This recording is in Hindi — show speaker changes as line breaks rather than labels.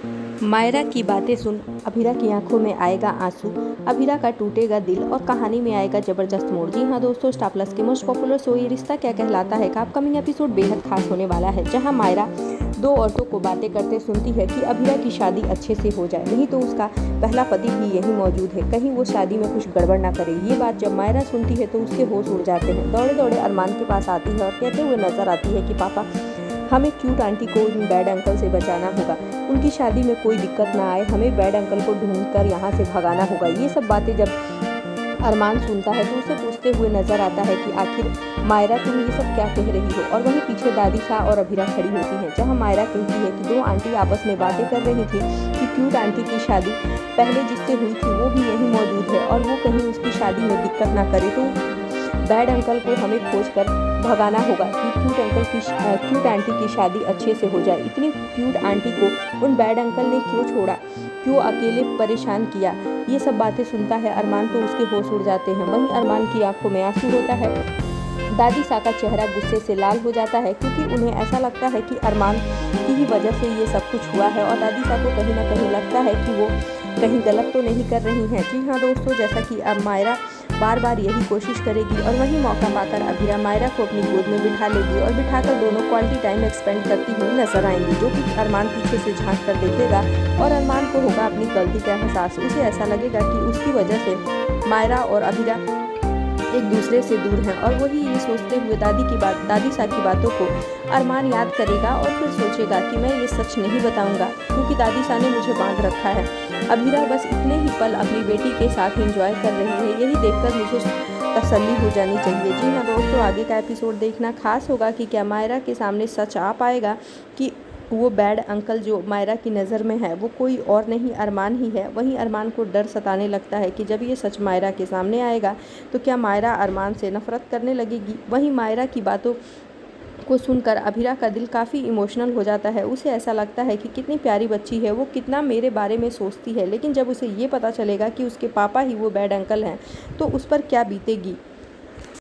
मायरा की बातें सुन अभीरा की आंखों में आएगा आंसू, अभीरा का टूटेगा दिल और कहानी में आएगा जबरदस्त मोड़। जी हाँ दोस्तों, स्टार प्लस के मोस्ट पॉपुलर शो ये रिश्ता क्या कहलाता है का अपकमिंग एपिसोड बेहद खास होने वाला है, जहां मायरा दो औरतों को बातें करते सुनती है कि अभीरा की शादी अच्छे से हो जाए, नहीं तो उसका पहला पति भी यहीं मौजूद है, कहीं वो शादी में कुछ गड़बड़ ना करे। ये बात जब मायरा सुनती है तो उसके होश उड़ जाते हैं। दौड़े दौड़े अरमान के पास आती है और कहते हुए नजर आती है कि पापा, हमें क्यूट आंटी को उन बैड अंकल से बचाना होगा, उनकी शादी में कोई दिक्कत ना आए, हमें बैड अंकल को ढूंढकर यहाँ से भगाना होगा। ये सब बातें जब अरमान सुनता है तो उसे पूछते हुए नजर आता है कि आखिर मायरा तुम ये सब क्या कह रही हो। और वहीं पीछे दादी सा और अभीरा खड़ी होती हैं, जहां मायरा कहती है कि दो आंटी आपस में बातें कर रही थी कि क्यूट आंटी की शादी पहले जिससे हुई थी वो भी यहीं मौजूद है और वो कहीं उसकी शादी में दिक्कत ना करे, तो बैड अंकल को हमें खोज कर भगाना होगा कि क्यूट आंटी की शादी अच्छे से हो जाए। इतनी क्यूट आंटी को उन बैड अंकल ने क्यों छोड़ा, क्यों अकेले परेशान किया। ये सब बातें सुनता है अरमान तो उसके होश उड़ जाते हैं। वहीं अरमान की आंखों में आंसू होता है। दादी सा का चेहरा गुस्से से लाल हो जाता है, क्योंकि उन्हें ऐसा लगता है कि अरमान की ही वजह से ये सब कुछ हुआ है और दादी सा को कहीं ना कहीं लगता है कि वो कहीं गलत तो नहीं कर रही हैं। जी हाँ दोस्तों, जैसा कि अब मायरा बार बार यही कोशिश करेगी और वही मौका पाकर अभीरा मायरा को अपनी गोद में बिठा लेगी और बिठाकर दोनों क्वालिटी टाइम एक्सपेंड करती हुई नजर आएंगी, जो कि अरमान पीछे से झांक कर देखेगा और अरमान को होगा अपनी गलती का एहसास। उसे ऐसा लगेगा कि उसकी वजह से मायरा और अभीरा एक दूसरे से दूर हैं और वही ये सोचते हुए दादी सा की बातों को अरमान याद करेगा और फिर सोचेगा कि मैं ये सच नहीं बताऊंगा, क्योंकि दादी सा ने मुझे बांध रखा है। अभीरा बस इतने ही पल अपनी बेटी के साथ एंजॉय कर रही है, यही देखकर मुझे तसल्ली हो जानी चाहिए। जी हाँ दोस्तों, आगे का एपिसोड देखना खास होगा कि क्या मायरा के सामने सच आ पाएगा कि वो बैड अंकल जो मायरा की नज़र में है वो कोई और नहीं अरमान ही है। वहीं अरमान को डर सताने लगता है कि जब ये सच मायरा के सामने आएगा तो क्या मायरा अरमान से नफरत करने लगेगी। वहीं मायरा की बातों को सुनकर अभीरा का दिल काफ़ी इमोशनल हो जाता है। उसे ऐसा लगता है कि कितनी प्यारी बच्ची है, वो कितना मेरे बारे में सोचती है, लेकिन जब उसे ये पता चलेगा कि उसके पापा ही वो बैड अंकल हैं तो उस पर क्या बीतेगी।